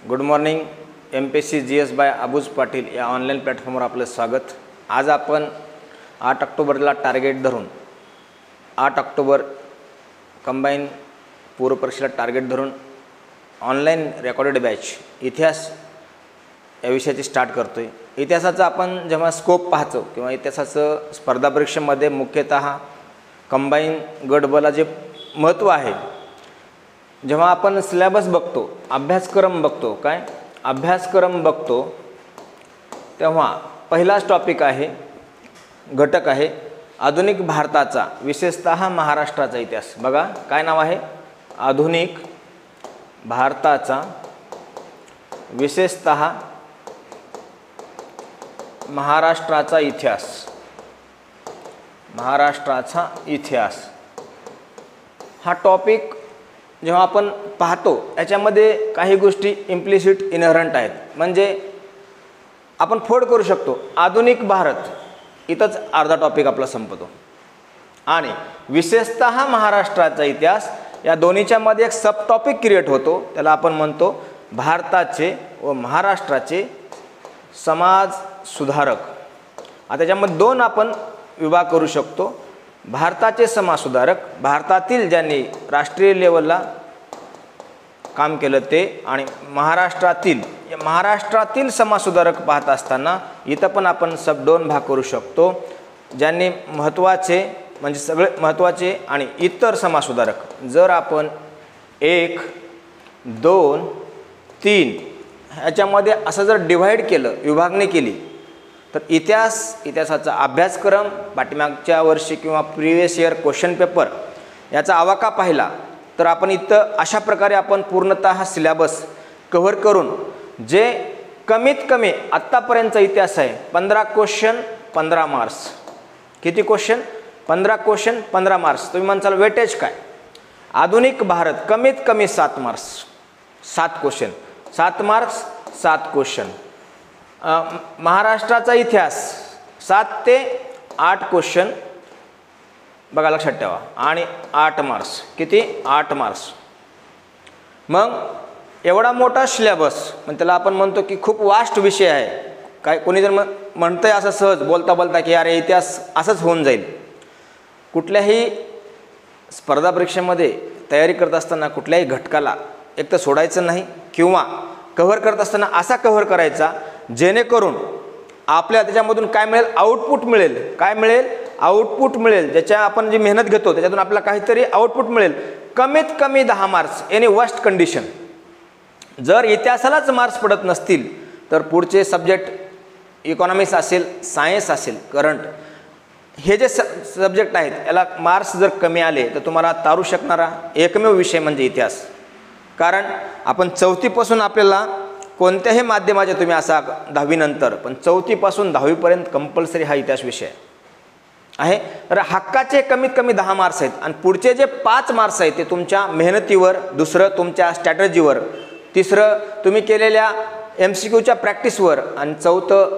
Good morning. MPSC GS by Abuj Patil या online प्लॅटफॉर्मवर आपलं स्वागत. आज आपण 8 ऑक्टोबरला टार्गेट धरून 8 ऑक्टोबर कंबाईन पूर्वपरीक्षेला टार्गेट धरून ऑनलाईन रेकॉर्डेड बॅच इतिहास या विषयाची स्टार्ट करतोय. इतिहासाचा आपण जेव्हा स्कोप पाहतो किंवा इतिहासाचं स्पर्धा परीक्षेमध्ये मुख्यतः कंबाईन गट बला जे महत्त्व आहे, जेव्हा आपण सिलेबस बघतो, अभ्यासक्रम बघतो, काय अभ्यासक्रम बघतो, तेव्हा पहिलाच टॉपिक आहे, घटक आहे आधुनिक भारताचा विशेषतः महाराष्ट्राचा इतिहास. बघा काय नाव आहे, आधुनिक भारताचा विशेषतः महाराष्ट्राचा इतिहास. महाराष्ट्राचा इतिहास हा टॉपिक जेव्हा आपण पाहतो याच्यामध्ये काही गोष्टी इम्प्लिसिट इनहरंट आहेत, म्हणजे आपण फोड करू शकतो. आधुनिक भारत इथंच अर्धा टॉपिक आपला संपतो आणि विशेषतः महाराष्ट्राचा इतिहास या दोन्हीच्या मध्ये एक सब टॉपिक क्रिएट होतो, त्याला आपण म्हणतो भारताचे व महाराष्ट्राचे समाज सुधारक. आता त्याच्यामध्ये दोन आपण विभाग करू शकतो. भारताचे समाज सुधारक, भारतातील ज्यांनी राष्ट्रीय लेवलला काम केलं ते, आणि महाराष्ट्रातील समाज सुधारक पाहत असताना इथं पण आपण सब दोन भाग करू शकतो. ज्यांनी महत्त्वाचे म्हणजे सगळे महत्त्वाचे आणि इतर समाज सुधारक. जर आपण 1, 2, 3 ह्याच्यामध्ये असं जर डिव्हाइड केलं, विभागणी केली, तर इतिहासाचा अभ्यासक्रम पाठीमागच्या वर्षी किंवा प्रिवियस इयर क्वेश्चन पेपर याचा आवाका पाहिला तर आपण इथं अशा प्रकारे आपण पूर्णतः सिलेबस कव्हर करून जे कमीत कमी आत्तापर्यंतचा इतिहास आहे 15 क्वेश्चन 15 मार्क्स. किती क्वेश्चन? 15 question 15 marks. तुम्ही म्हणसाल वेटेज काय? आधुनिक भारत कमीत कमी 7 मार्क्स, 7 क्वेश्चन, 7 मार्क्स 7 क्वेश्चन. महाराष्ट्राचा इतिहास 7 ते 8 क्वेश्चन, बघा लक्षात ठेवा, आणि 8 मार्क्स. किती? 8 मार्क्स. मग एवढा मोठा सिलेबस, म्हणजे त्याला आपण म्हणतो की खूप वास्ट विषय आहे. काय कोणी जर म्हणतंय असं सहज बोलता बोलता की अरे इतिहास असंच होऊन जाईल. कुठल्याही स्पर्धा परीक्षेमध्ये तयारी करत असताना कुठल्याही घटकाला एक तर सोडायचं नाही, किंवा कव्हर करत असताना असा कव्हर करायचा जेणेकरून आपल्याला त्याच्यामधून काय मिळेल? आउटपुट मिळेल. काय मिळेल? आउटपुट मिळेल. ज्याच्या आपण जी मेहनत घेतो त्याच्यातून आपल्याला काहीतरी आउटपुट मिळेल. कमीत कमी 10 मार्क्स एनी वर्स्ट कंडिशन. जर इतिहासालाच मार्क्स पडत नसतील तर पुढचे सब्जेक्ट इकॉनॉमिक्स असेल, सायन्स असेल, करंट, हे जे सब्जेक्ट आहेत याला मार्क्स जर कमी आले तर तुम्हाला तारू शकणारा एकमेव विषय म्हणजे इतिहास. कारण आपण 4थी पासून आपल्याला कोणत्याही माध्यमाचे तुम्ही असा 10वी नंतर, पण 4थी पासून 10वी पर्यंत कंपल्सरी हा इतिहास विषय आहे. तर हक्काचे कमीत कमी 10 मार्क्स आहेत आणि पुढचे जे 5 मार्क्स आहेत ते तुमच्या मेहनतीवर, दुसरं तुमच्या स्ट्रॅटजीवर, तिसरं तुम्ही केलेल्या MCQच्या प्रॅक्टिसवर, आणि चौथं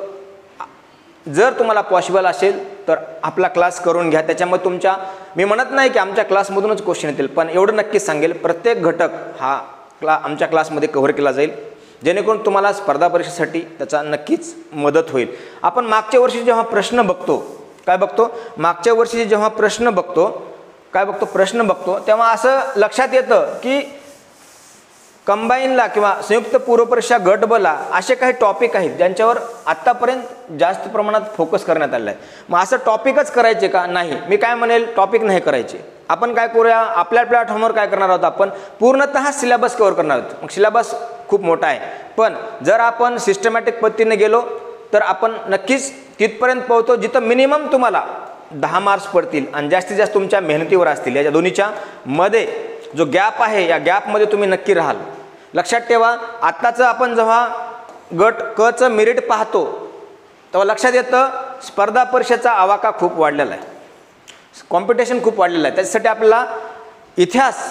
जर तुम्हाला पॉसिबल असेल तर आपला क्लास करून घ्या. त्याच्यामध्ये तुमच्या, मी म्हणत नाही की आमच्या क्लासमधूनच क्वेश्चन येतील, पण एवढं नक्कीच सांगेल प्रत्येक घटक हा आमच्या क्लासमध्ये कव्हर केला जाईल, जेणेकरून तुम्हाला स्पर्धा परीक्षेसाठी त्याचा नक्कीच मदत होईल. आपण मागच्या वर्षी जेव्हा प्रश्न बघतो, काय बघतो? मागच्या वर्षी जेव्हा प्रश्न बघतो, काय बघतो? प्रश्न बघतो तेव्हा असं लक्षात येतं की कंबाईनला किंवा संयुक्त पूर्वपरीक्षा गट बला असे काही टॉपिक आहेत ज्यांच्यावर आत्तापर्यंत जास्त प्रमाणात फोकस करण्यात आलेला आहे. मग असं टॉपिकच करायचे का? नाही. मी काय म्हणेल, टॉपिक नाही करायचे. आपण काय करूया, आपल्या प्लॅटफॉर्मवर काय करणार आहोत, आपण पूर्णतः सिलेबस कव्हर करणार आहोत. मग सिलेबस खूप मोठा आहे, पण जर आपण सिस्टमॅटिक पद्धतीने गेलो तर आपण नक्कीच तिथपर्यंत पोहोचतो जिथं मिनिमम तुम्हाला 10 मार्क्स पडतील आणि जास्तीत जास्त तुमच्या मेहनतीवर असतील. याच्या दोन्हीच्या मध्ये जो गॅप आहे या गॅपमध्ये तुम्ही नक्की राहाल. लक्षात ठेवा, आत्ताचं आपण जेव्हा गट क चं मेरिट पाहतो तेव्हा लक्षात येतं स्पर्धा परीक्षेचा आवाका खूप वाढलेला आहे, कॉम्पिटिशन खूप वाढलेलं आहे. त्याच्यासाठी आपल्याला इतिहास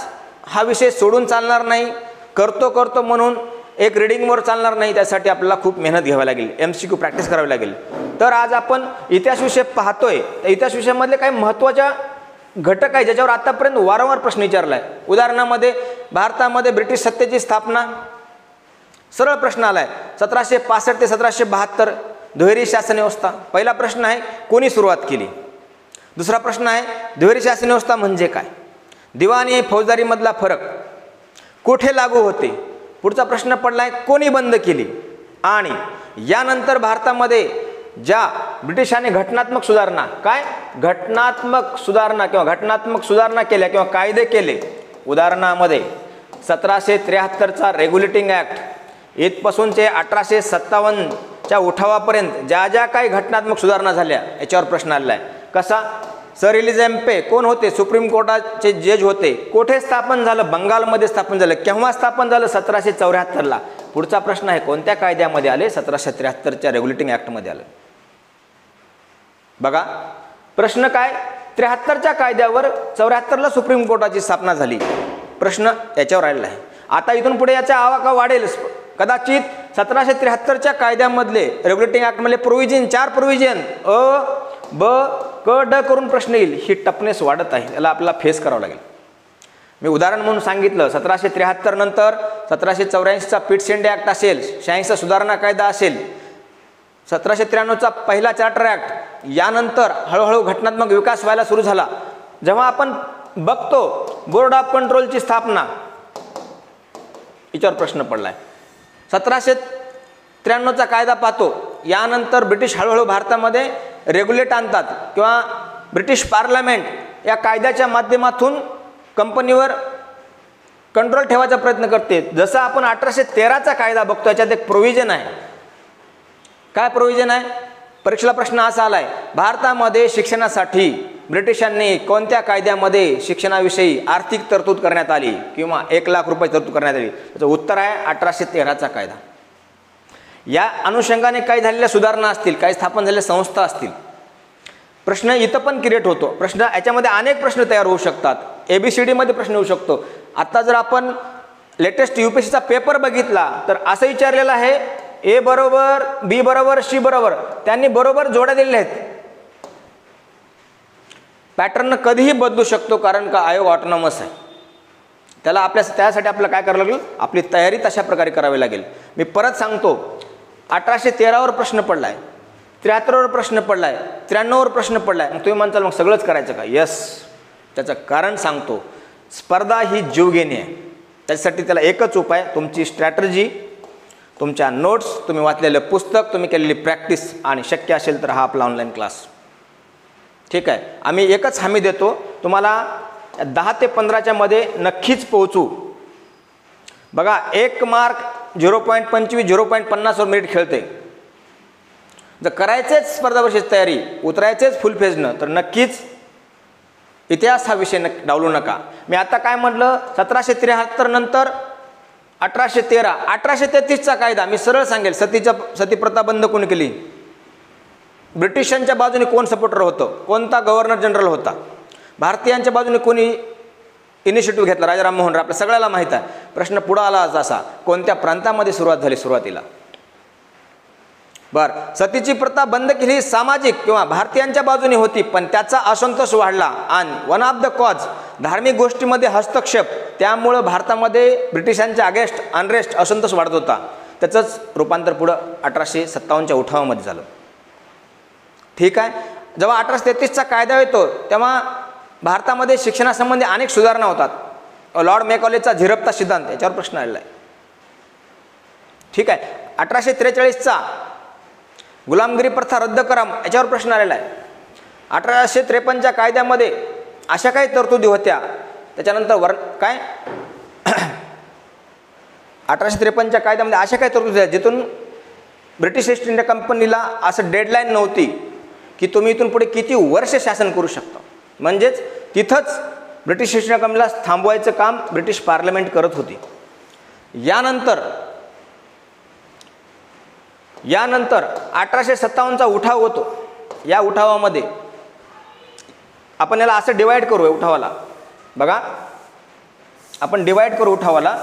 हा विषय सोडून चालणार नाही. करतो म्हणून एक रीडिंगवर चालणार नाही. त्यासाठी आपल्याला खूप मेहनत घ्यावी लागेल, MCQ प्रॅक्टिस करावी लागेल. तर आज आपण इतिहास विषय पाहतोय. त्या इतिहास विषयामधले काही महत्त्वाच्या घटक आहे ज्याच्यावर आतापर्यंत वारंवार प्रश्न विचारला आहे. उदाहरणामध्ये भारतामध्ये ब्रिटिश सत्तेची स्थापना, सरळ प्रश्न आलाय 1765 ते 1772 दुहेरी शासन व्यवस्था. पहिला प्रश्न आहे कोणी सुरुवात केली. दुसरा प्रश्न आहे दुहेरी शासन व्यवस्था म्हणजे काय. दिवाणी फौजदारी मधला फरक कुठे लागू होते. पुढचा प्रश्न पडलाय कोणी बंद केली. आणि यानंतर भारतामध्ये ज्या ब्रिटिशांनी घटनात्मक सुधारणा घटनात्मक सुधारणा केल्या किंवा कायदे केले. उदाहरणामध्ये 1773चा रेग्युलेटिंग ॲक्ट इथपासूनचे 1857च्या उठावापर्यंत ज्या ज्या काही घटनात्मक सुधारणा झाल्या याच्यावर प्रश्न आलेला आहे. कसा. सर एलिझाबेथ कोण होते. सुप्रीम कोर्टाचे जज होते. कोठे स्थापन झालं. बंगालमध्ये स्थापन झालं. केव्हा स्थापन झालं. 1774ला. पुढचा प्रश्न आहे कोणत्या कायद्यामध्ये आले. 1773च्या रेग्युलेटिंग ॲक्टमध्ये आलं. बघा प्रश्न काय. 73च्या कायद्यावर 74ला सुप्रीम कोर्टाची स्थापना झाली. प्रश्न याच्यावर आलेला आहे. आता इथून पुढे याचा आवाका वाढेल. कदाचित 1773च्या कायद्यामधले रेग्युलेटिंग ॲक्टमधले प्रोव्हिजन 4 प्रोव्हिजन अ ब क ड करून प्रश्न येईल. ही टफनेस वाढत आहे. याला आपल्याला फेस करावं लागेल. मी उदाहरण म्हणून सांगितलं 1773 नंतर 1784चा पीट शेंडे ॲक्ट असेल. 86चा सुधारणा कायदा असेल. 1793चा पहिला चार्टर ॲक्ट. यानंतर हळूहळू घटनात्मक विकास व्हायला सुरू झाला. जेव्हा आपण बघतो बोर्ड ऑफ कंट्रोलची स्थापना याच्यावर प्रश्न पडलाय. 1793चा कायदा पाहतो. यानंतर ब्रिटिश हळूहळू भारतामध्ये रेग्युलेट आणतात किंवा ब्रिटिश पार्लमेंट या कायद्याच्या माध्यमातून कंपनीवर कंट्रोल ठेवायचा प्रयत्न करते. जसं आपण 1813चा कायदा बघतो याच्यात एक प्रोव्हिजन आहे. काय प्रोव्हिजन आहे. परीक्षेला प्रश्न असा आलाय भारतामध्ये शिक्षणासाठी ब्रिटिशांनी कोणत्या कायद्यामध्ये शिक्षणाविषयी आर्थिक तरतूद करण्यात आली किंवा 1 लाख रुपये तरतूद करण्यात आली. त्याचं उत्तर आहे 1813चा कायदा. या अनुषंगाने काही झालेल्या सुधारणा असतील. काही स्थापन झालेल्या संस्था असतील. प्रश्न इथं पण क्रिएट होतो. प्रश्न याच्यामध्ये अनेक प्रश्न तयार होऊ शकतात. ABCD मध्ये प्रश्न येऊ शकतो. आता जर आपण लेटेस्ट UPSCचा पेपर बघितला तर असं विचारलेलं आहे A बरोबर B बरोबर C बरोबर. त्यांनी बरोबर जोड्या दिलेल्या आहेत. पॅटर्न कधीही बदलू शकतो कारण का आयोग ऑटोनॉमस आहे. त्यासाठी आपल्याला काय करावं लागेल. आपली तयारी तशा प्रकारे करावी लागेल. मी परत सांगतो 1813वर प्रश्न पडलाय. 73वर प्रश्न पडलाय. 93वर प्रश्न पडलाय. मग तुम्ही म्हणताल मग सगळंच करायचं का. यस. त्याचं कारण सांगतो. स्पर्धा ही जीवघेणी आहे. त्याच्यासाठी त्याला एकच उपाय तुमची स्ट्रॅटर्जी, तुमच्या नोट्स, तुम्ही वाचलेलं पुस्तक, तुम्ही केलेली प्रॅक्टिस आणि शक्य असेल तर हा आपला ऑनलाईन क्लास. ठीक आहे. आम्ही एकच हमी देतो तुम्हाला 10 ते 15च्या मध्ये नक्कीच पोहोचू. बघा 1 मार्क 0.25 0.50वर मेरिट खेळते. जर करायचेच स्पर्धा परीक्षेची तयारी उतरायचेच फुल फेजनं तर नक्कीच इतिहास हा विषय डावलू नका. मी आता काय म्हटलं 1773 नंतर 1813 1833चा कायदा. मी सरळ सांगेल सतीप्रथा बंद कोणी केली. ब्रिटिशांच्या बाजूने कोण सपोर्टर होतं. कोणता गव्हर्नर जनरल होता. भारतीयांच्या बाजूने कोणी इनिशिएटिव्ह घेतला. राजा राममोहन राय. आपल्या सगळ्याला माहीत आहे. प्रश्न पुढे आला असा कोणत्या प्रांतामध्ये सुरुवात झाली. सुरुवातीला बरं सतीची प्रथा बंद केली ही सामाजिक किंवा भारतीयांच्या बाजूने होती पण त्याचा असंतोष वाढला आणि वन ऑफ द कॉज धार्मिक गोष्टीमध्ये हस्तक्षेप. त्यामुळं भारतामध्ये ब्रिटिशांच्या अनरेस्ट असंतोष वाढत होता. त्याचंच रूपांतर पुढं 1857च्या उठावामध्ये झालं. ठीक आहे. जेव्हा 1833चा कायदा येतो तेव्हा भारतामध्ये शिक्षणासंबंधी अनेक सुधारणा होतात. लॉर्ड मेकॉलेचा झिरपता सिद्धांत याच्यावर प्रश्न आलेला आहे. ठीक आहे. 1843चा गुलामगिरी प्रथा रद्द करा याच्यावर प्रश्न आलेला आहे. 1853च्या कायद्यामध्ये अशा काही तरतुदी होत्या. त्याच्यानंतर काय 1853च्या कायद्यामध्ये अशा काही तरतुदी आहेत जिथून ब्रिटिश ईस्ट इंडिया कंपनीला असं डेडलाईन नव्हती की तुम्ही इथून पुढे किती वर्ष शासन करू शकता. म्हणजेच तिथंच ब्रिटिश ईस्ट इंडिया कंपनीला थांबवायचं काम ब्रिटिश पार्लमेंट करत होती. यानंतर 1857चा उठाव होतो. या उठावामध्ये आपण याला असं डिवाइड करू. उठावाला बघा आपण डिवाइड करू उठावाला.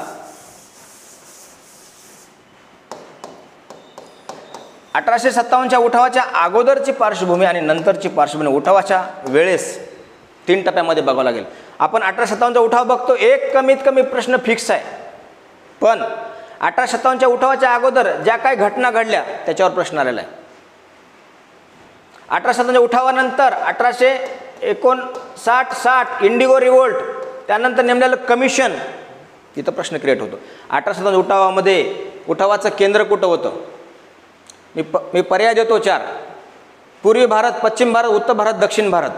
1857च्या उठावाच्या अगोदरची पार्श्वभूमी आणि नंतरची पार्श्वभूमी उठावाच्या वेळेस 3 टप्प्यामध्ये बघावं लागेल. आपण 1857चा उठाव बघतो. एक कमीत कमी प्रश्न फिक्स आहे पण 1857च्या उठावाच्या अगोदर ज्या काही घटना घडल्या त्याच्यावर प्रश्न आलेला आहे. 1857च्या उठावानंतर 1859-60 इंडिगो रिवोल्ट, त्यानंतर नेमलेलं कमिशन, तिथं प्रश्न क्रिएट होतो. 1857 उठावामध्ये उठावाचं केंद्र कुठं होतं? मी पर्याय देतो 4. पूर्वी भारत, पश्चिम भारत, उत्तर भारत, दक्षिण भारत.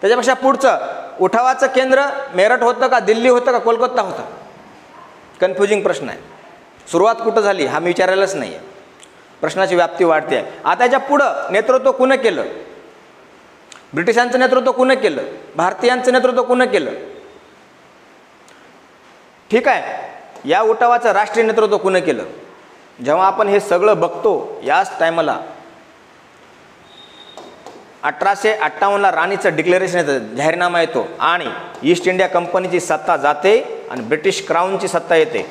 त्याच्यापेक्षा पुढचं, उठावाचं केंद्र मेरठ होतं का, दिल्ली होतं का, कोलकाता होतं? कन्फ्युजिंग प्रश्न आहे. सुरुवात कुठं झाली हा मी विचारायलाच नाही आहे. प्रश्नाची व्याप्ती वाढते आहे. आता याच्या पुढं नेतृत्व कुणं केलं? ब्रिटिशांचं नेतृत्व कुणं केलं? भारतीयांचं नेतृत्व कुणं केलं? ठीक आहे, या उठावाचं राष्ट्रीय नेतृत्व कुणं केलं? जेव्हा आपण हे सगळं बघतो याच टायमाला 1858ला राणीचं डिक्लेरेशन येतं, जाहीरनामा येतो आणि ईस्ट इंडिया कंपनीची सत्ता जाते आणि ब्रिटिश क्राऊनची सत्ता येते.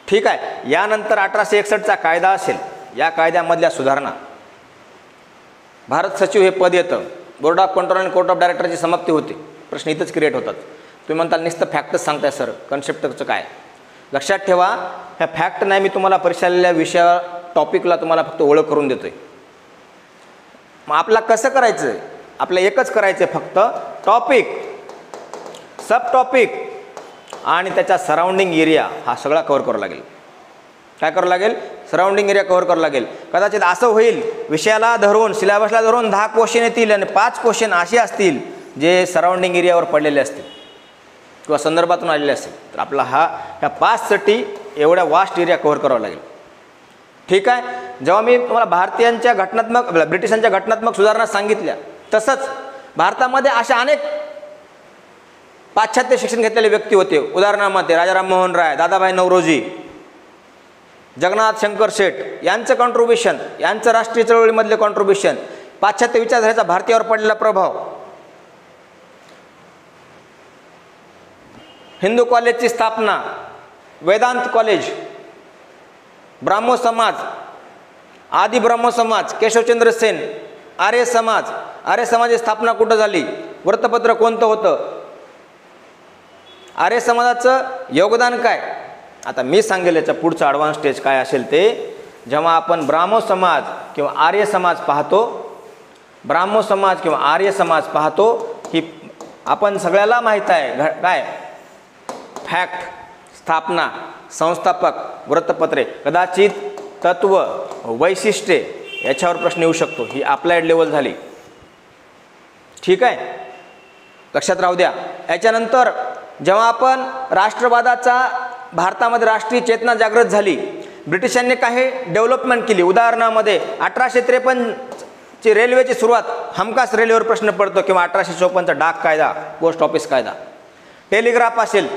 ठीक आहे, यानंतर 1861चा कायदा असेल, या कायद्यामधल्या सुधारणा, भारत सचिव हे पद येतं, बोर्ड ऑफ कंट्रोल आणि कोर्ट ऑफ डायरेक्टरची समाप्ती होते. प्रश्न इथंच क्रिएट होतात. तुम्ही म्हणताल नुसतं फॅक्टच सांगताय सर, कन्सेप्टचं काय? लक्षात ठेवा, ह्या फॅक्ट नाही, मी तुम्हाला परीक्षेच्या विषया टॉपिकला तुम्हाला फक्त ओळख करून देतोय. मग आपला कसं करायचं? आपलं एकच करायचं, फक्त टॉपिक, सब टॉपिक आणि त्याच्या सराउंडिंग एरिया हा सगळा कव्हर करावा लागेल. काय करावं लागेल? सराउंडिंग एरिया कव्हर करावं लागेल. कदाचित असं होईल, विषयाला धरून, सिलेबसला धरून 10 क्वेश्चन येतील आणि 5 क्वेश्चन असे असतील जे सराउंडिंग एरियावर पडलेले असतील किंवा संदर्भातून आलेले असतील. तर आपला ह्या 5साठी एवढ्या वास्ट एरिया कव्हर करावा लागेल. ठीक आहे, जेव्हा मी तुम्हाला भारतीयांच्या घटनात्मक, ब्रिटिशांच्या घटनात्मक सुधारणा सांगितल्या, तसंच भारतामध्ये अशा अनेक पाश्चात्य शिक्षण घेतलेले व्यक्ती होते. उदाहरणामध्ये राजाराम मोहन राय, दादाभाई नौरोजी, जगन्नाथ शंकर शेठ यांचं कॉन्ट्रीब्युशन, यांचं राष्ट्रीय चळवळीमधले कॉन्ट्रीब्युशन, पाश्चात्य विचारधारेचा भारतीयावर पडलेला प्रभाव, हिंदू कॉलेजची स्थापना, वेदांत कॉलेज, ब्राह्मो समाज, आदि ब्राह्मो समाज, केशवचंद्र सेन, आर्य समाज, आर्य समाजाची स्थापना कुठं झाली, वृत्तपत्र कोणतं होतं, आर्य समाजाचं योगदान काय. आता मी सांगेल याच्या पुढचं ॲडव्हान्स स्टेज काय असेल ते, जेव्हा आपण ब्राह्मो समाज किंवा आर्य समाज पाहतो, ब्राह्मो समाज किंवा आर्य समाज पाहतो, ही आपण सगळ्याला माहीत आहे काय, फॅक्ट, स्थापना, संस्थापक, वृत्तपत्रे, कदाचित तत्व, वैशिष्ट्ये याच्यावर प्रश्न येऊ शकतो. ही अप्लाइड लेवल झाली. ठीक आहे, लक्षात राहू द्या. याच्यानंतर जेव्हा आपण राष्ट्रवादाचा भारतामध्ये राष्ट्रीय चेतना जागृत झाली, ब्रिटिशांनी काही डेव्हलपमेंट केली. उदाहरणामध्ये 1853ची रेल्वेची सुरुवात, हमखास रेल्वेवर प्रश्न पडतो, किंवा 1854चा डाक कायदा, पोस्ट ऑफिस कायदा. टेलिग्राफ असेल,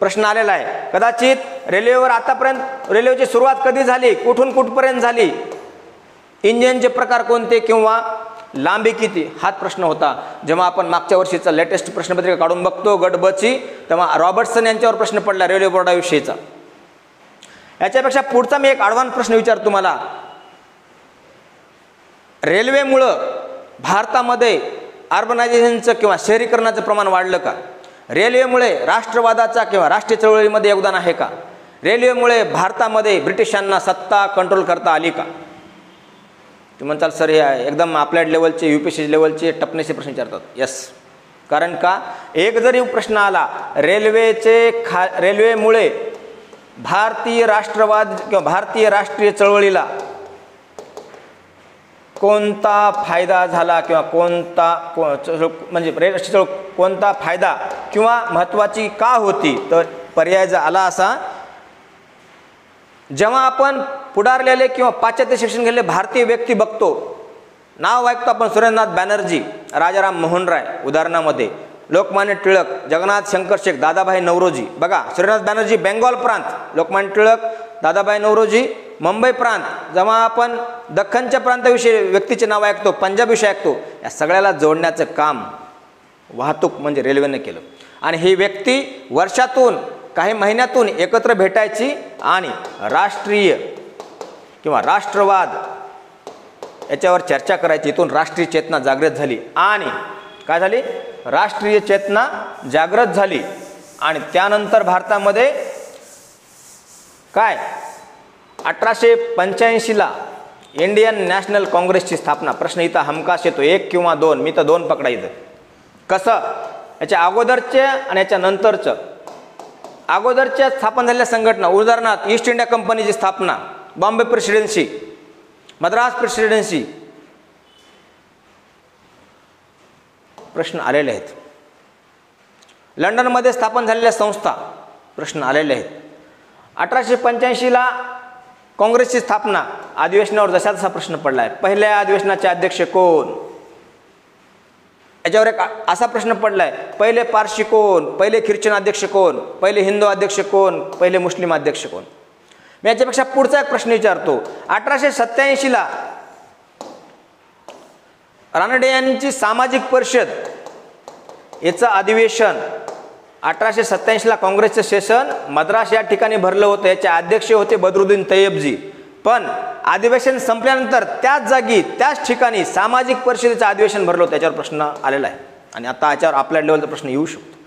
प्रश्न आलेला आहे. कदाचित रेल्वेवर आतापर्यंत रेल्वेची सुरुवात कधी झाली, कुठून कुठपर्यंत झाली, इंजिनचे प्रकार कोणते किंवा लांबी किती, हाच प्रश्न होता. जेव्हा आपण मागच्या वर्षीचा लेटेस्ट प्रश्नपत्रिका काढून बघतो गट ब ची, तेव्हा रॉबर्टसन यांच्यावर प्रश्न पडला रेल्वे बोर्डाविषयीचा. याच्यापेक्षा पुढचा मी एक ॲडव्हान्स प्रश्न विचारतो तुम्हाला. रेल्वेमुळं भारतामध्ये अर्बनायझेशनचं किंवा शहरीकरणाचं प्रमाण वाढलं का? रेल्वेमुळे राष्ट्रवादाचा किंवा राष्ट्रीय चळवळीमध्ये योगदान आहे का? रेल्वेमुळे भारतामध्ये ब्रिटिशांना सत्ता कंट्रोल करता आली का? तुम्ही म्हणताल सर हे एकदम अप्लाइड लेवलचे, UPSC लेवलचे टपनेचे प्रश्न विचारतात. यस, कारण का, एक जरी प्रश्न आला रेल्वेमुळे भारतीय राष्ट्रवाद किंवा भारतीय राष्ट्रीय चळवळीला कोणता फायदा झाला किंवा कोणता फायदा किंवा महत्त्वाची का होती, तर पर्याय आला असा, जेव्हा आपण पुढारलेले किंवा पाश्चात्य शिक्षण घेतलेले भारतीय व्यक्ती बघतो, नाव ऐकतो आपण, सुरेंद्रनाथ बॅनर्जी, राजाराम मोहन राय, उदाहरणामध्ये लोकमान्य टिळक, जगन्नाथ शंकर शेख, दादाभाई नौरोजी. बघा, सुरेंद्रनाथ बॅनर्जी बेंगॉल प्रांत, लोकमान्य टिळक, दादाभाई नौरोजी मुंबई प्रांत. जेव्हा आपण दख्खनच्या प्रांताविषयी व्यक्तीचे नाव ऐकतो, पंजाबविषयी ऐकतो, या सगळ्याला जोडण्याचं काम वाहतूक म्हणजे रेल्वेने केलं. आणि ही व्यक्ती वर्षातून काही महिन्यातून एकत्र भेटायची आणि राष्ट्रीय किंवा राष्ट्रवाद याच्यावर चर्चा करायची. इथून राष्ट्रीय चेतना जागृत झाली. आणि काय झाली? राष्ट्रीय चेतना जागृत झाली. आणि त्यानंतर भारतामध्ये काय 1885ला इंडियन नॅशनल काँग्रेसची स्थापना. प्रश्न इथं हमखास येतो, 1 किंवा 2, मी तर 2 पकडायचं. कसं, याच्या अगोदरचे आणि याच्या नंतरचं. अगोदरच्या स्थापन झालेल्या संघटना, उदाहरणार्थ ईस्ट इंडिया कंपनीची स्थापना, बॉम्बे प्रेसिडेन्सी, मद्रास प्रेसिडेन्सी, प्रश्न आलेले आहेत. लंडनमध्ये स्थापन झालेल्या संस्था, प्रश्न आलेले आहेत. 1885ला काँग्रेसची स्थापना, अधिवेशनावर जसा तसा प्रश्न पडला आहे. पहिल्या अधिवेशनाचे अध्यक्ष कोण, याच्यावर एक असा प्रश्न पडलाय, पहिले पारशी कोण, पहिले ख्रिश्चन अध्यक्ष कोण, पहिले हिंदू अध्यक्ष कोण, पहिले मुस्लिम अध्यक्ष कोण. मी याच्यापेक्षा पुढचा एक प्रश्न विचारतो. 1887ला रानडे यांची सामाजिक परिषद याचं अधिवेशन, 1887ला काँग्रेसचं सेशन मद्रास या ठिकाणी भरलं होतं. याचे अध्यक्ष होते बदरुद्दीन तय्यबजी. पण अधिवेशन संपल्यानंतर त्याच जागी त्याच ठिकाणी सामाजिक परिषदेचं अधिवेशन भरलं होतं. त्याच्यावर प्रश्न आलेला आहे आणि आता याच्यावर आपल्या लेवलचा प्रश्न येऊ शकतो.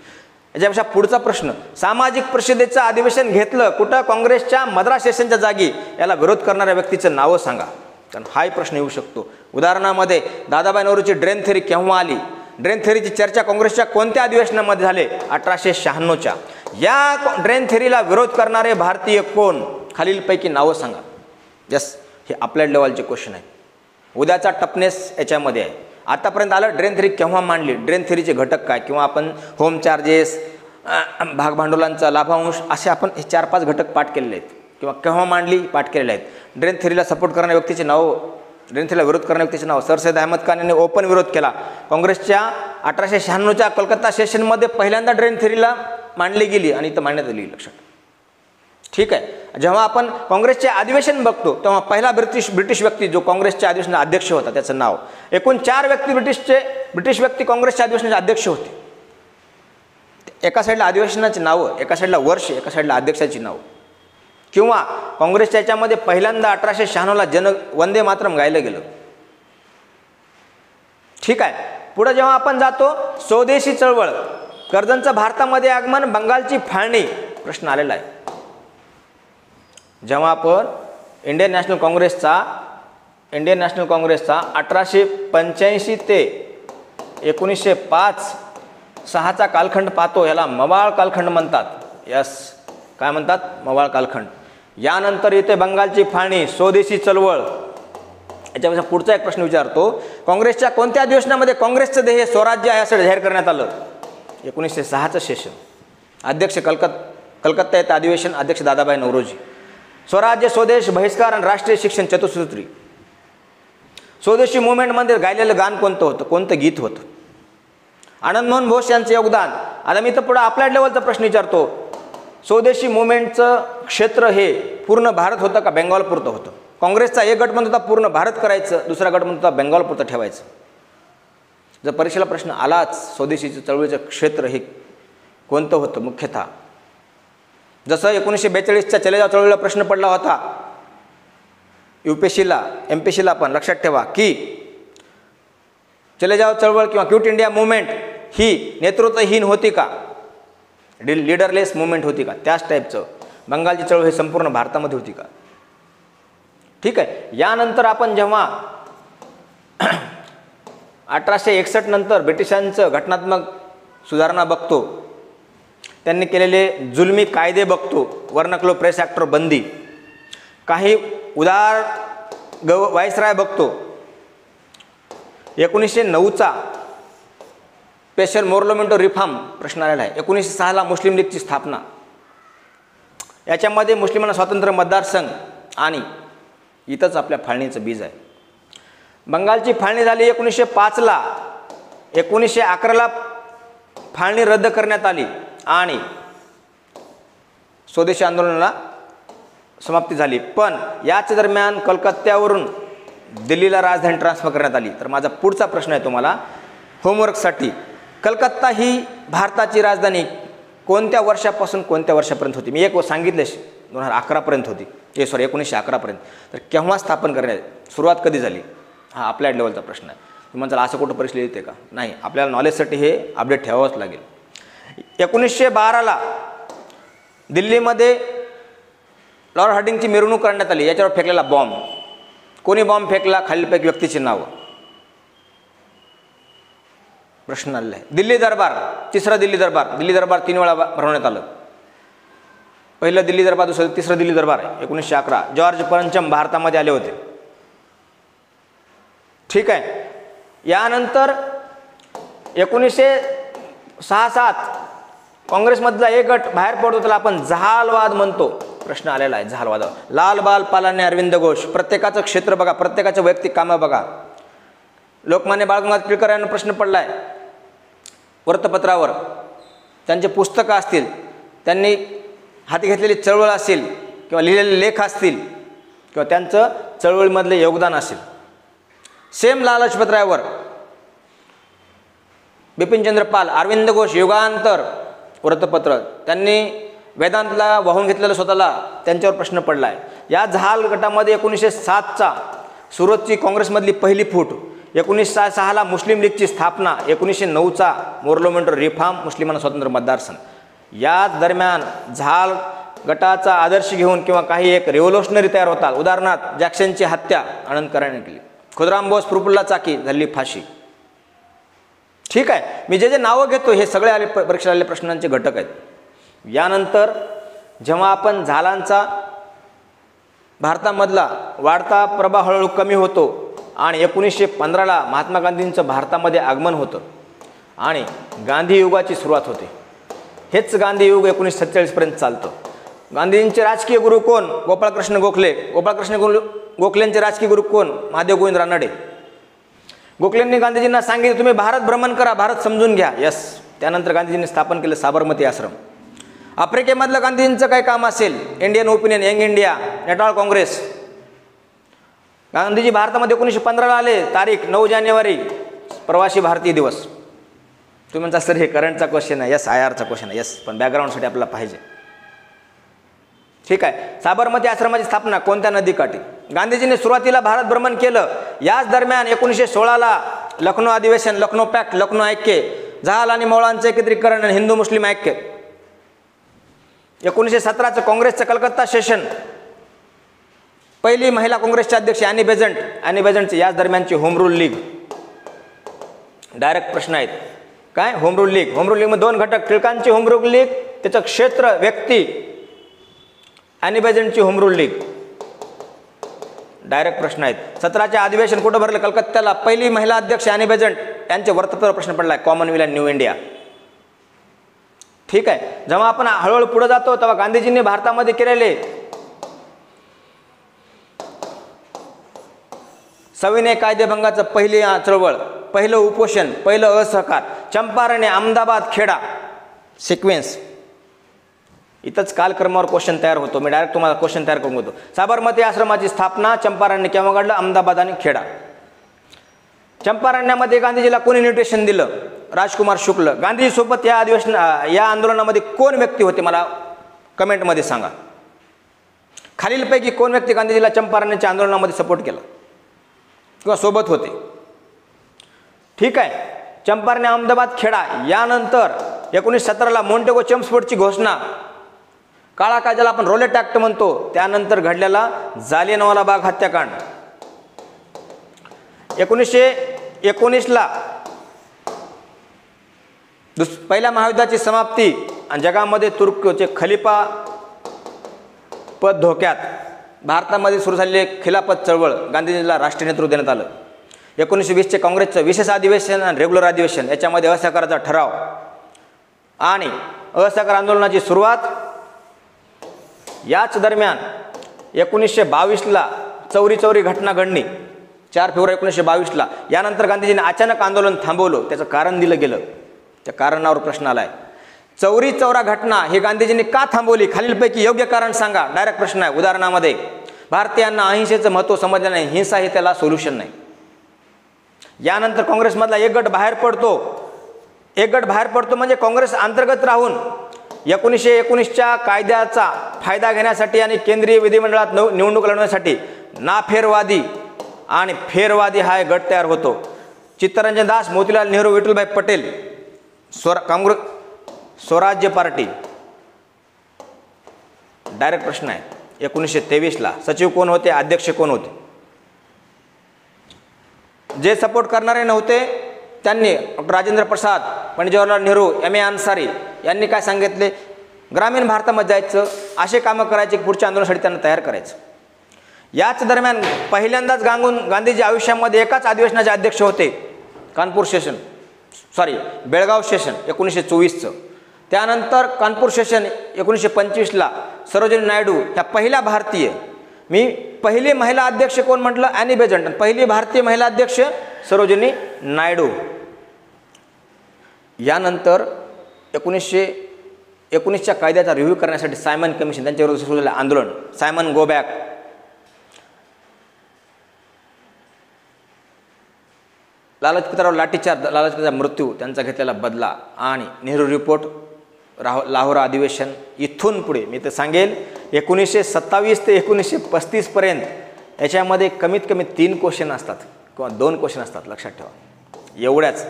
याच्यापेक्षा पुढचा प्रश्न, सामाजिक परिषदेचं अधिवेशन घेतलं कुठं, काँग्रेसच्या मद्रास सेशनच्या जागी. याला विरोध करणाऱ्या व्यक्तीचं नावं सांगा, कारण हाही प्रश्न येऊ शकतो. उदाहरणामध्ये दादाभाई नौरोजी ड्रेन थेअरी केव्हा आली, ड्रेन थेअरीची चर्चा काँग्रेसच्या कोणत्या अधिवेशनामध्ये झाले, 1896च्या. या ड्रेन थेअरीला विरोध करणारे भारतीय कोण, खालीलपैकी नावं सांगा. यस, हे अप्लाइड लेवलचे क्वेश्चन आहे. उद्याचा टफनेस याच्यामध्ये आहे. आतापर्यंत आलं ड्रेन थेअरी केव्हा मांडली, ड्रेन थेअरीचे घटक काय, किंवा आपण होम चार्जेस, भागभांडवलांचा लाभांश, असे आपण हे 4-5 घटक पाठ केलेले आहेत, किंवा केव्हा मांडली पाठ केलेले आहेत. ड्रेन थेअरीला सपोर्ट करणाऱ्या व्यक्तीचे नाव, ड्रेन थेअरीला विरोध करणाऱ्या व्यक्तीचे नाव. सर सैयद अहमद खान यांनी ओपन विरोध केला. काँग्रेसच्या 1896च्या कलकत्ता सेशनमध्ये पहिल्यांदा ड्रेन थेअरीला मांडली गेली आणि इथं मांडण्यात आली, लक्षात. ठीक आहे. जेव्हा आपण काँग्रेसचे अधिवेशन बघतो तेव्हा पहिला ब्रिटिश व्यक्ती जो काँग्रेसच्या अधिवेशनाचा अध्यक्ष होता त्याचं नाव. एकूण 4 व्यक्ती ब्रिटिश व्यक्ती काँग्रेसच्या अधिवेशनाचे अध्यक्ष होते. एका साईडला अधिवेशनाची नावं, एका साईडला वर्ष, एका साईडला अध्यक्षाची नावं. किंवा काँग्रेसच्या याच्यामध्ये पहिल्यांदा 1896ला वंदे मातरम गायलं गेलं. ठीक आहे. पुढे जेव्हा आपण जातो, स्वदेशी चळवळ, कर्जनचं भारतामध्ये आगमन, बंगालची फाळणी, प्रश्न आलेला आहे. जेव्हा आपण इंडियन नॅशनल काँग्रेसचा 1885 ते 1905-6चा कालखंड पाहतो, याला मवाळ कालखंड म्हणतात. यस, काय म्हणतात, मवाळ कालखंड. यानंतर येते बंगालची फाळणी, स्वदेशी चळवळ. याच्यापेक्षा पुढचा एक प्रश्न विचारतो, काँग्रेसच्या कोणत्या अधिवेशनामध्ये काँग्रेसचं ध्येय स्वराज्य आहे असं जाहीर करण्यात आलं, 1906चं सेशन. अध्यक्ष कलकत्ता येतं अधिवेशन, अध्यक्ष दादाभाई नौरोजी. स्वराज्य, स्वदेश, बहिष्कार आणि राष्ट्रीय शिक्षण चतुसूत्री. स्वदेशी मुवमेंटमध्ये गायलेलं गाणं कोणतं होतं, कोणतं गीत होतं. आनंद मोहन बोस यांचं योगदान. आता मी तर पुढे अप्लाइड लेवलचा प्रश्न विचारतो, स्वदेशी मुवमेंटचं क्षेत्र हे पूर्ण भारत होतं का बेंगॉलपुरतं होतं. काँग्रेसचा एक गट म्हणत होता पूर्ण भारत करायचं, दुसरा गट म्हणत होता बेंगॉलपुरतं ठेवायचं. जर परीक्षेला प्रश्न आलाच, स्वदेशीचं चळवळीचं क्षेत्र हे कोणतं होतं मुख्यतः. जसं 1942च्या चलेजाव चळवळीला प्रश्न पडला होता UPSCला, MPSCला, पण लक्षात ठेवा की चलेजाव चळवळ किंवा क्विट इंडिया मुवमेंट ही नेतृत्वहीन होती का, लीडरलेस मुवमेंट होती का, त्याच टाईपचं. बंगालची चळवळ ही संपूर्ण भारतामध्ये होती का. ठीक आहे. यानंतर आपण जेव्हा 1861 नंतर ब्रिटिशांचं घटनात्मक सुधारणा बघतो, त्यांनी केलेले जुलमी कायदे बघतो, वर्णक्लो प्रेस ॲक्टवर बंदी, काही उदार व्हाईसराय बघतो. 1909चा स्पेशल मोर्लोमेंटो रिफॉर्म प्रश्न आलेला आहे. 1906ला मुस्लिम लीगची स्थापना. याच्यामध्ये मुस्लिमांना स्वातंत्र्य मतदारसंघ आणि इथंच आपल्या फाळणीचं बीज आहे. बंगालची फाळणी झाली 1905ला. 1911ला फाळणी रद्द करण्यात आली आणि स्वदेशी आंदोलनाला समाप्ती झाली. पण याच दरम्यान कलकत्त्यावरून दिल्लीला राजधानी ट्रान्सफर करण्यात आली. तर माझा पुढचा प्रश्न आहे तुम्हाला होमवर्कसाठी, कलकत्ता ही भारताची राजधानी कोणत्या वर्षापासून कोणत्या वर्षापर्यंत होती. मी एक सांगितले 2011पर्यंत होती, 1911पर्यंत. तर केव्हा स्थापन करण्यात सुरुवात कधी झाली, हा अप्लाइड लेवलचा प्रश्न आहे. तुम्ही म्हणताल असं कुठं परीक्षा येते का, नाही, आपल्याला नॉलेजसाठी हे अपडेट ठेवावंच लागेल. 1912ला दिल्लीमध्ये लॉर्ड हार्डिंगची मिरवणूक करण्यात आली, याच्यावर फेकलेला बॉम्ब. कोणी बॉम्ब फेकला? खालीलपैकी व्यक्तीची नावं. प्रश्न आलेला आहे. दिल्ली दरबार, तिसरा दिल्ली दरबार. दिल्ली दरबार 3 वेळा भरवण्यात आलं. पहिलं दिल्ली दरबार, दुसरं तिसरं दिल्ली दरबार 1911. जॉर्ज पंचम भारतामध्ये आले होते. ठीक आहे. यानंतर 1906-07 काँग्रेसमधला एक गट बाहेर पडतो, त्याला आपण जहालवाद म्हणतो. प्रश्न आलेला आहे जहालवादावर. लाल बाल पालाने अरविंद घोष. प्रत्येकाचं क्षेत्र बघा, प्रत्येकाचं वैयक्तिक कामं बघा. लोकमान्य बाळ गंगाधर टिळकर यांना प्रश्न पडला आहे वृत्तपत्रावर. त्यांचे पुस्तकं असतील, त्यांनी हाती घेतलेली चळवळ असेल किंवा लिहिलेले लेख असतील किंवा त्यांचं चळवळीमधले योगदान असेल. सेम लाला लजपतरायवर बिपिनचंद्र पाल, अरविंद घोष, युगांतर वृत्तपत्र, त्यांनी वेदांतला वाहून घेतलेलं स्वतःला, त्यांच्यावर प्रश्न पडला आहे. या जहाल गटामध्ये 1907चा सुरतची काँग्रेसमधली पहिली फूट, 1906ला मुस्लिम लीगची स्थापना, 1909चा मोर्लो मेंटो रिफॉर्म मुस्लिमांना स्वतंत्र मतदारसंघ. याच दरम्यान जहाल गटाचा आदर्श घेऊन किंवा काही एक रेव्होल्युशनरी तयार होतात. उदाहरणार्थ जॅक्सनची हत्या आनंद कराने केली, खुदराम बोस, प्रफुल्ला चाकी, झाली फाशी. ठीक आहे. मी जे जे नावं घेतो हे सगळे परीक्षेला आलेल्या प्रश्नांचे घटक आहेत. यानंतर जेव्हा आपण झालांचा भारतामधला वाढता प्रभाव हळूहळू कमी होतो आणि 1915ला महात्मा गांधींचं भारतामध्ये आगमन होतं आणि गांधी युगाची सुरुवात होते. हेच गांधी युग 1947पर्यंत चालतं. गांधींचे राजकीय गुरु कोण? गोपाळकृष्ण गोखले. गोपाळकृष्ण गोखलेंचे राजकीय गुरु कोण? महादेव गोविंद रानडे. गोखलेंनी गांधीजींना सांगितलं तुम्ही भारत भ्रमण करा, भारत समजून घ्या. यस. त्यानंतर गांधीजींनी स्थापन केलं साबरमती आश्रम. आफ्रिकेमधलं गांधीजींचं काय काम असेल? Indian opinion, young India, Natal congress. Gandhiji भारतामध्ये 1915ला आले. तारीख 9 जानेवारी, प्रवासी भारतीय दिवस. तुम्ही म्हणता सर हे करंटचा क्वेश्चन आहे. यस. IRचा क्वेश्चन आहे. यस. पण बॅकग्राऊंडसाठी आपल्याला पाहिजे. ठीक आहे. साबरमती आश्रमाची स्थापना कोणत्या नदीकाठी? गांधीजींनी सुरुवातीला भारत भ्रमण केलं. याच दरम्यान 1916ला लखनौ अधिवेशन, लखनौ पॅक्ट, लखनौ ऐक्य, जहाल आणि मौलांचं एकत्रीकरण आणि हिंदू मुस्लिम ऐक्य. 1917चं काँग्रेसचं कलकत्ता सेशन. पहिली महिला काँग्रेसचे अध्यक्ष ॲनी बेझंट. ॲनी बेझंटचे याच दरम्यानची होम रूल लीग. डायरेक्ट प्रश्न आहेत. काय? Home rule league. Home rule लीगमध्ये 2 घटक. टिळकांची होम रूल लीग, त्याचं क्षेत्र, व्यक्ती. ॲनी बेझंटची होम रूल लीग. डायरेक्ट प्रश्न आहेत. 17चे अधिवेशन कुठं भरलं? कलकत्त्याला. पहिली महिला अध्यक्ष ॲनी बेझंट. त्यांच्या वृत्तपत्रावर प्रश्न पडला आहे. Commonwealth and new India. ठीक आहे. जेव्हा आपण हळूहळू पुढे जातो तेव्हा गांधीजींनी भारतामध्ये केलेले सविनय कायदेभंगाचं पहिली चळवळ, पहिलं उपोषण, पहिलं असहकार, चंपारणे, अहमदाबाद, खेडा, सिक्वेन्स. इथंच कालक्रमावर क्वेश्चन तयार होतो. मी डायरेक्ट तुम्हाला क्वेश्चन तयार करून होतो. साबरमती आश्रमाची स्थापना चंपारण्य केव्हा घडलं? अहमदाबाद आणि खेडा. चंपारण्यामध्ये गांधीजीला कोणी इन्व्हिटेशन दिलं? राजकुमार शुक्ल. गांधीजीसोबत या आंदोलनामध्ये कोण व्यक्ती होते? मला कमेंटमध्ये सांगा. खालीलपैकी कोण व्यक्ती गांधीजीला चंपारण्याच्या आंदोलनामध्ये सपोर्ट केला किंवा सोबत होते? ठीक आहे. चंपारण्य, अहमदाबाद, खेडा. यानंतर 1917ला मॉन्टेगो चेम्सफोर्डची घोषणा, काळा कायद्याला आपण रोलेट ॲक्ट म्हणतो. त्यानंतर घडलेला जालियनवाला बाग हत्याकांड. 1919ला पहिल्या महायुद्धाची समाप्ती आणि जगामध्ये तुर्कचे खलिफा पद धोक्यात. भारतामध्ये सुरू झालेले खिलाफत चळवळ. गांधीजींना राष्ट्रीय नेतृत्व देण्यात आलं. 1920चे काँग्रेसचं विशेष अधिवेशन आणि रेग्युलर अधिवेशन, याच्यामध्ये असहकाराचा ठराव आणि असहकार आंदोलनाची सुरुवात. याच दरम्यान 1922ला चौरी घटना घडली, 4 फेब्रुवारी 1922ला. यानंतर गांधीजींनी अचानक आंदोलन थांबवलं. त्याचं कारण दिलं गेलं. त्या कारणावर प्रश्न आला आहे. चौरा घटना ही गांधीजींनी का थांबवली? खालीलपैकी योग्य कारण सांगा. डायरेक्ट प्रश्न आहे. उदाहरणामध्ये भारतीयांना अहिंसेचं महत्त्व समजलं नाही. हिंसा हे त्याला सोल्युशन नाही. यानंतर काँग्रेसमधला एक गट बाहेर पडतो. एक गट बाहेर पडतो म्हणजे काँग्रेस अंतर्गत राहून 1919च्या कायद्याचा फायदा घेण्यासाठी आणि केंद्रीय विधिमंडळात निवडणूक लढवण्यासाठी नाफेरवादी आणि फेरवादी हा एक गट तयार होतो. चित्तरंजन दास, मोतीलाल नेहरू, विठ्ठलभाई पटेल, स्वराज्य पार्टी. डायरेक्ट प्रश्न आहे. 1923ला सचिव कोण होते, अध्यक्ष कोण होते? जे सपोर्ट करणारे नव्हते त्यांनी डॉक्टर राजेंद्र प्रसाद, पंडित जवाहरलाल नेहरू, M.A. अन्सारी यांनी काय सांगितले, ग्रामीण भारतामध्ये जायचं, असे कामं करायचे की पुढच्या आंदोलनासाठी त्यांना तयार करायचं. याच दरम्यान पहिल्यांदाच गांधीजी आयुष्यामध्ये एकाच अधिवेशनाचे अध्यक्ष होते, कानपूर सेशन, बेळगाव सेशन 1924चं. त्यानंतर कानपूर सेशन 1925ला सरोजिनी नायडू ह्या पहिल्या भारतीय, मी पहिली महिला अध्यक्ष कोण म्हटलं, ॲनी बेझंट, पहिली भारतीय महिला अध्यक्ष सरोजिनी नायडू. यानंतर 1919च्या कायद्याचा रिव्ह्यू करण्यासाठी सायमन कमिशन, त्यांच्या विरोधात सुरू झालेलं आंदोलन, सायमन गो बॅक. लालजपतराव लाठीचार्ज, लालजपतचा मृत्यू, त्यांचा घेतलेला बदला आणि नेहरू रिपोर्ट, लाहोर अधिवेशन. इथून पुढे मी तर सांगेल 1927 ते 1935 पर्यंत याच्यामध्ये कमीत कमी 3 क्वेश्चन असतात किंवा 2 क्वेश्चन असतात, लक्षात ठेवा. एवढ्याच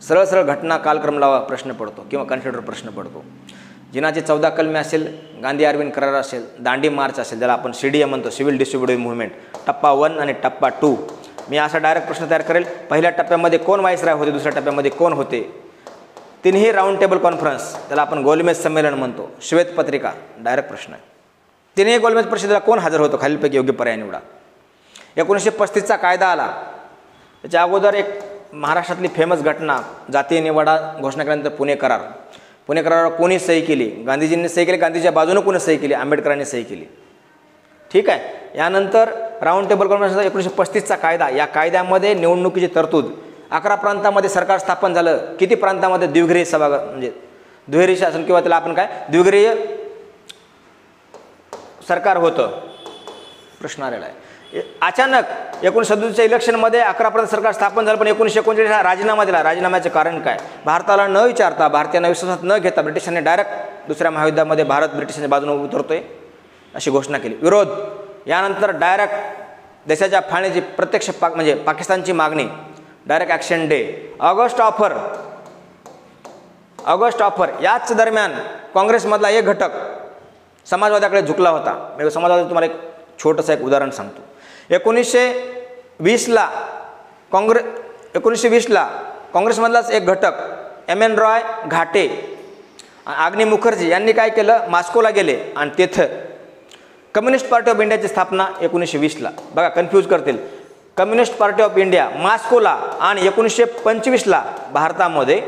सरळ सरळ घटना कालक्रम लावा प्रश्न पडतो किंवा कन्सिडर प्रश्न पडतो. जिनाची 14 कलमे असेल, गांधी अरविंद करार असेल, दांडी मार्च असेल, ज्याला आपण CDM म्हणतो, सिव्हिल डिस्ट्रिब्युटिव्ह मुव्हमेंट, टप्पा 1 आणि टप्पा 2. मी असा डायरेक्ट प्रश्न तयार करेल, पहिल्या टप्प्यामध्ये कोण व्हाईसराय होते, दुसऱ्या टप्प्यामध्ये कोण होते, तिन्ही राऊंड टेबल कॉन्फरन्स, त्याला आपण गोलमेज संमेलन म्हणतो, श्वेतपत्रिका, डायरेक्ट प्रश्न आहे. तिन्ही गोलमेज परिषदेला कोण हजर होतो, खालीलपैकी योग्य पर्याय निवडा. 1935चा कायदा आला, त्याच्या अगोदर एक महाराष्ट्रातली फेमस घटना, जातीय निवाडा घोषणा केल्यानंतर पुणे करार. पुणे करारावर कोणी सही केली, गांधीजींनी सही केली, गांधीच्या बाजूने कोणी सही केली, आंबेडकरांनी सही केली. ठीक आहे. यानंतर राऊंड टेबल कॉन्फरन्स 1935चा कायदा, या कायद्यामध्ये निवडणुकीची तरतूद, 11 प्रांतामध्ये सरकार स्थापन झालं, किती प्रांतामध्ये द्विग्रही सभा, म्हणजे दुहेरी शासन किंवा त्याला आपण काय द्विग्रही सरकार होतं, प्रश्न आलेला आहे. अचानक 1937च्या इलेक्शनमध्ये 11 प्रांत सरकार स्थापन झालं, पण 1939 राजीनामा दिला. राजीनाम्याचे कारण काय, भारताला न विचारता, भारतीयांना विश्वासात न घेता ब्रिटिशांनी डायरेक्ट दुसऱ्या महायुद्धामध्ये भारत ब्रिटिशांच्या बाजूने उतरतोय अशी घोषणा केली, विरोध. यानंतर डायरेक्ट देशाच्या फाळणीची प्रत्यक्ष म्हणजे पाकिस्तानची मागणी, direct action day, August offer. याच दरम्यान काँग्रेसमधला एक घटक समाजवादाकडे झुकला होता. मी समाजवादाचं तुम्हाला एक छोटंसं एक उदाहरण सांगतो. 1920ला काँग्रेसमधलाच एक घटक M.N. रॉय, घाटे, अग्नी मुखर्जी यांनी काय केलं, मास्कोला गेले आणि तेथं कम्युनिस्ट पार्टी ऑफ इंडियाची स्थापना 1920ला. बघा, कन्फ्यूज करतील. कम्युनिस्ट पार्टी ऑफ इंडिया मास्कोला आणि 1925ला भारतामध्ये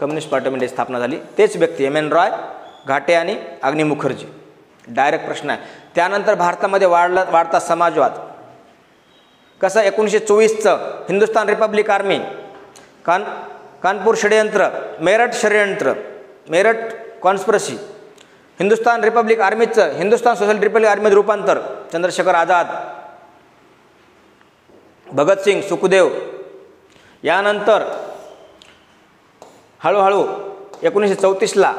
कम्युनिस्ट पार्टी ऑफ इंडियाची स्थापना झाली. तेच व्यक्ती M.N. रॉय, घाटे आणि अग्नी मुखर्जी. डायरेक्ट प्रश्न आहे. त्यानंतर भारतामध्ये वाढता समाजवाद कसं, 1924चं हिंदुस्थान रिपब्लिक आर्मी, कानपूर षडयंत्र, मेरठ कॉन्स्पिरसी, हिंदुस्थान रिपब्लिक आर्मीचं हिंदुस्थान सोशल रिपब्लिक आर्मीमध्ये रूपांतर, चंद्रशेखर आझाद, भगतसिंग, सुखदेव. यानंतर हळूहळू 1934ला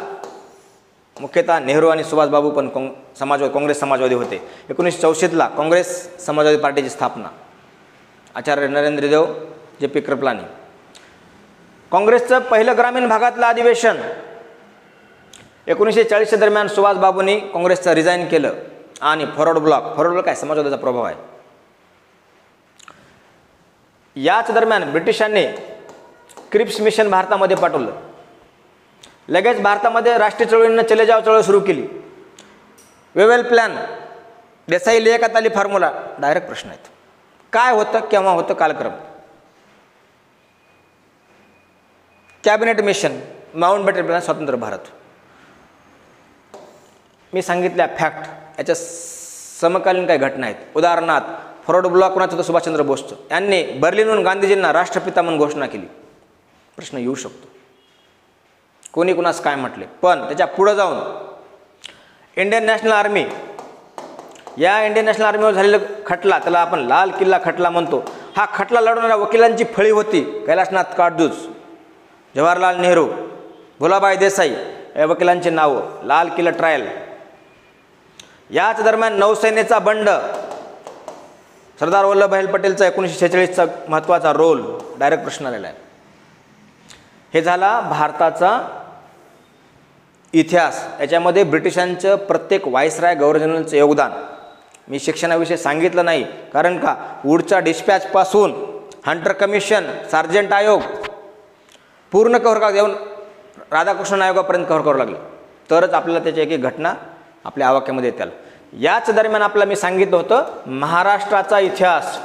मुख्यतः नेहरू आणि सुभाषबाबू पण काँग्रेस समाजवादी होते. 1964ला काँग्रेस समाजवादी पार्टीची स्थापना, आचार्य नरेंद्र देव, J.P. कृपलानी. काँग्रेसचं पहिलं ग्रामीण भागातलं अधिवेशन 1940च्या दरम्यान सुभाषबाबूंनी काँग्रेसचं रिझाईन केलं आणि फॉरवर्ड ब्लॉक काय, समाजवादाचा प्रभाव आहे. याच दरम्यान ब्रिटिशांनी क्रिप्स मिशन भारतामध्ये पाठवलं. लगेच भारतामध्ये राष्ट्रीय चळवळीनं चले जाव चळवळ सुरू केली. Wavell plan, Desai Liaquat Ali formula. Direct प्रश्न आहेत. काय होतं, केव्हा होतं, कालक्रम. Cabinet mission, Mountbatten plan, स्वतंत्र भारत. मी सांगितल्या फॅक्ट, याच्या समकालीन काही घटना आहेत. उदाहरणार्थ फॉरवर्ड ब्लॉक कोणाचं होतं, सुभाषचंद्र बोसचं. यांनी बर्लिनहून गांधीजींना राष्ट्रपिता म्हणून घोषणा केली. प्रश्न येऊ शकतो, कोणी कुणास काय म्हटले. पण त्याच्या पुढं जाऊन इंडियन नॅशनल आर्मी, या इंडियन नॅशनल आर्मीवर झालेला खटला, त्याला आपण लाल किल्ला खटला म्हणतो. हा खटला लढवणाऱ्या वकिलांची फळी होती कैलासनाथ काटजूज, जवाहरलाल नेहरू, भुलाबाई देसाई या वकिलांची नावं. लाल किल्ला ट्रायल. याच दरम्यान नौसेनेचा बंड, सरदार वल्लभभाई पटेलचा 1946चा महत्त्वाचा रोल. डायरेक्ट प्रश्न आलेला आहे. हे झाला भारताचा इतिहास. याच्यामध्ये ब्रिटिशांचं प्रत्येक व्हाईसराय, गव्हर्नर जनरलचं योगदान मी शिक्षणाविषयी सांगितलं नाही, कारण का वूडचा डिस्पॅचपासून हंटर कमिशन, सार्जंट आयोग पूर्ण कव्हर करावं येऊन राधाकृष्णन आयोगापर्यंत कव्हर करावं लागलं, तरच आपल्याला त्याची एक एक घटना आपल्या आवाक्यामध्ये येतील. याच दरम्यान आपल्याला मी सांगितलं होतं महाराष्ट्राचा इतिहास.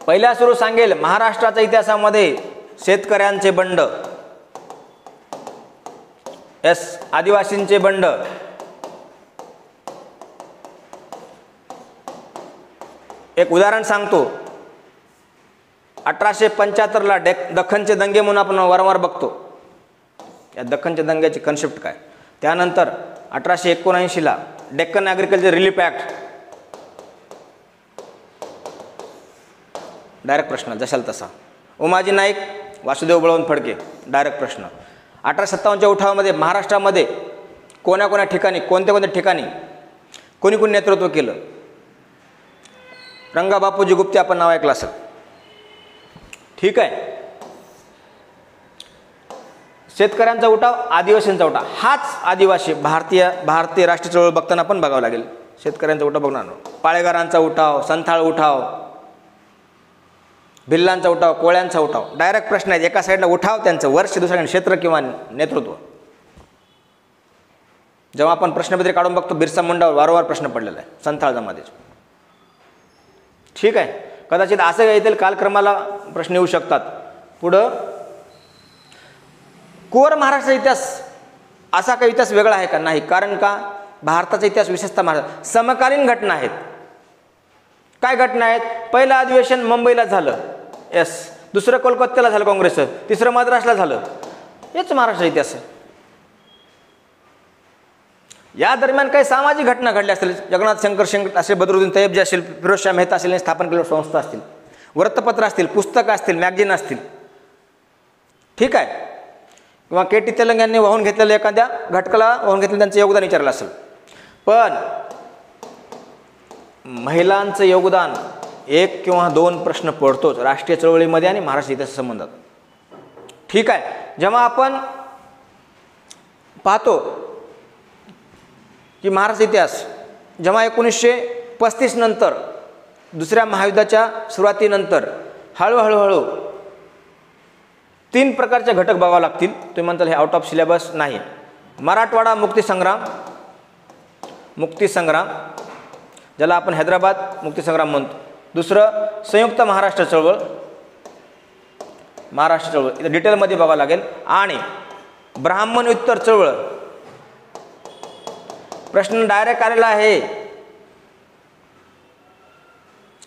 पहिल्या सुरू सांगेल महाराष्ट्राच्या इतिहासामध्ये शेतकऱ्यांचे बंड, आदिवासींचे बंड, एक उदाहरण सांगतो. 1875ला दख्खनचे दंगे म्हणून आपण वारंवार बघतो. या दख्खनच्या दंग्याची कन्सेप्ट काय. त्यानंतर 1879ला Deccan agriculture relief act. Direct प्रश्न जशाल तसा. उमाजी नाईक, वासुदेव बळवंत फडके, डायरेक्ट प्रश्न. 1857च्या उठावामध्ये महाराष्ट्रामध्ये कोण्या ठिकाणी, कोणत्या ठिकाणी कोणी नेतृत्व केलं. रंगा बापूजी गुप्ते आपण नाव ऐकलं असेल. ठीक आहे. शेतकऱ्यांचा उठाव, आदिवासींचा उठाव. हाच आदिवासी भारतीय राष्ट्रीय चळवळ बघताना पण बघावं लागेल. शेतकऱ्यांचा उठाव बघणार, पाळेगारांचा उठाव, संथाळ उठाव, भिल्लांचा उठाव, कोळ्यांचा उठाव. डायरेक्ट प्रश्न आहेत. एका साईडला उठाव त्यांचं वर्ष, दुसऱ्याकडे क्षेत्र किंवा नेतृत्व. जेव्हा आपण प्रश्नपत्रिका काढून बघतो बिरसा मुंडावर वारंवार प्रश्न पडलेला आहे संथाळ जमातीचा. ठीक आहे. कदाचित असं येतील कालक्रमाला प्रश्न येऊ शकतात. पुढं कुंवर महाराष्ट्राचा इतिहास असा काही इतिहास वेगळा आहे का. नाही. कारण का भारताचा इतिहास विशेषतः महाराष्ट्र समकालीन घटना आहेत. काय घटना आहेत. पहिलं अधिवेशन मुंबईला झालं, दुसरं कोलकात्याला झालं काँग्रेसचं, तिसरं मद्रासला झालं. हेच महाराष्ट्र इतिहास आहे. या दरम्यान काही सामाजिक घटना घडल्या असतील. जगन्नाथ शंकर असेल, बदरुद्दीन तय्यब जे असेल, फिरोजशाह मेहता असेल, स्थापन केलेल्या संस्था असतील, वृत्तपत्र असतील, पुस्तकं असतील, मॅगझिन असतील. ठीक आहे. किंवा के टी तेलंग यांनी वाहून घेतलेल्या एखाद्या घटकाला वाहून घेतलेलं त्यांचं योगदान विचारलं असेल. पण महिलांचं योगदान 1 किंवा 2 प्रश्न पडतोच राष्ट्रीय चळवळीमध्ये आणि महाराष्ट्र इतिहासा संबंधात. ठीक आहे. जेव्हा आपण पाहतो की महाराष्ट्र इतिहास जेव्हा 1935 नंतर दुसऱ्या महायुद्धाच्या सुरुवातीनंतर हळूहळू 3 प्रकारचे घटक बघावे लागतील. तुम्ही म्हणताल हे आउट ऑफ सिलेबस नाही. मराठवाडा मुक्तीसंग्राम ज्याला आपण हैदराबाद मुक्तीसंग्राम म्हणतो. दुसरं संयुक्त महाराष्ट्र चळवळ, इथं डिटेलमध्ये बघावं लागेल. आणि ब्राह्मण उत्तर चळवळ. प्रश्न डायरेक्ट आलेला आहे.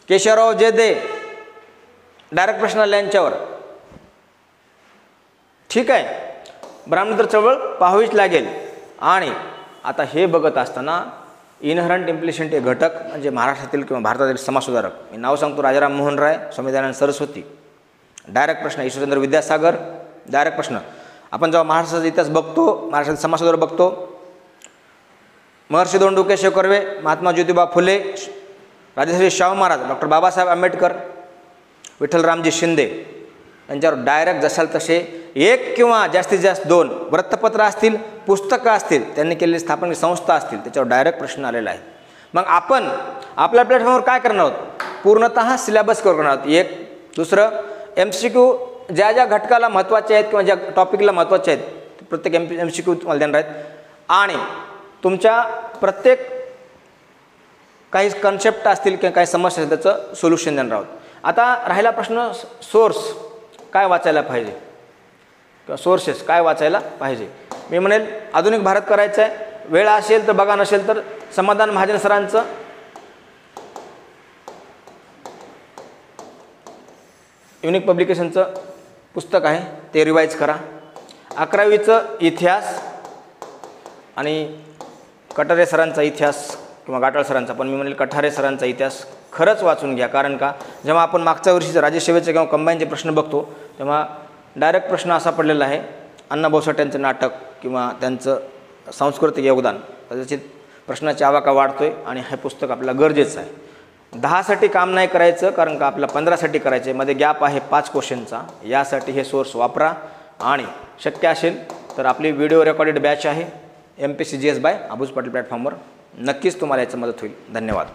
केशवराव जेदे डायरेक्ट प्रश्न आले यांच्यावर. ठीक आहे. ब्राह्मणोत्तर चळवळ पाहावीच लागेल. आणि आता हे बघत असताना इनहरंट इम्प्लिशंट हे घटक म्हणजे महाराष्ट्रातील किंवा भारतातील समाजसुधारक. मी नाव सांगतो. राजाराम मोहन राय, स्वामी दयानंद सरस्वती. डायरेक्ट प्रश्न. ईश्वरचंद्र विद्यासागर. डायरेक्ट प्रश्न. आपण जेव्हा महाराष्ट्राचा इतिहास बघतो, महाराष्ट्रातील समाजसुधारक बघतो, महर्षी धोंडो केशव कर्वे, महात्मा ज्योतिबा फुले, राजश्री शाहू महाराज, डॉक्टर बाबासाहेब आंबेडकर, विठ्ठलरामजी शिंदे यांच्यावर डायरेक्ट जसाल तसे 1 किंवा जास्तीत जास्त 2 वृत्तपत्र असतील, पुस्तकं असतील, त्यांनी केलेली स्थापन संस्था असतील, त्याच्यावर डायरेक्ट प्रश्न आलेला आहे. मग आपण आपल्या प्लॅटफॉर्मवर काय करणार आहोत. पूर्णतः सिलेबस कव्हर करणार आहोत. 1. दुसरं MCQ ज्या घटकाला महत्त्वाचे आहेत किंवा ज्या टॉपिकला महत्त्वाचे आहेत प्रत्येक MCQ तुम्हाला देणार आहेत. आणि तुमच्या प्रत्येक काही कन्सेप्ट असतील किंवा काही समस्या असतील त्याचं सोल्युशन देणार आहोत. आता राहिला प्रश्न सोर्स काय वाचायला पाहिजे किंवा सोर्सेस काय वाचायला पाहिजे. मी म्हणेल आधुनिक भारत करायचं आहे. वेळ असेल तर बघा, नसेल तर समाधान महाजन सरांचं युनिक पब्लिकेशनचं पुस्तक आहे ते रिवाईज करा. 11वीचं इतिहास आणि कठारे सरांचा इतिहास किंवा गाटाळ सरांचा, पण मी म्हणेल कठारे सरांचा इतिहास खरंच वाचून घ्या. कारण का जेव्हा आपण मागच्या वर्षीचं राज्यसेवेचे किंवा कंबाईनचे प्रश्न बघतो तेव्हा डायरेक्ट प्रश्न असा पडलेला आहे अण्णाभाऊ साठे यांचं नाटक किंवा त्यांचं सांस्कृतिक योगदान. कदाचित प्रश्नाची आवाका वाढतोय आणि हे पुस्तक आपल्याला गरजेचं आहे. 10साठी काम नाही करायचं, कारण का आपल्याला 15साठी करायचं आहे. मध्ये गॅप आहे 5 क्वेश्चनचा. यासाठी हे सोर्स वापरा. आणि शक्य असेल तर आपली व्हिडिओ रेकॉर्डेड बॅच आहे MPSC GS by Abuj Patil प्लॅटफॉर्मवर. नक्कीच तुम्हाला याची मदत होईल. धन्यवाद.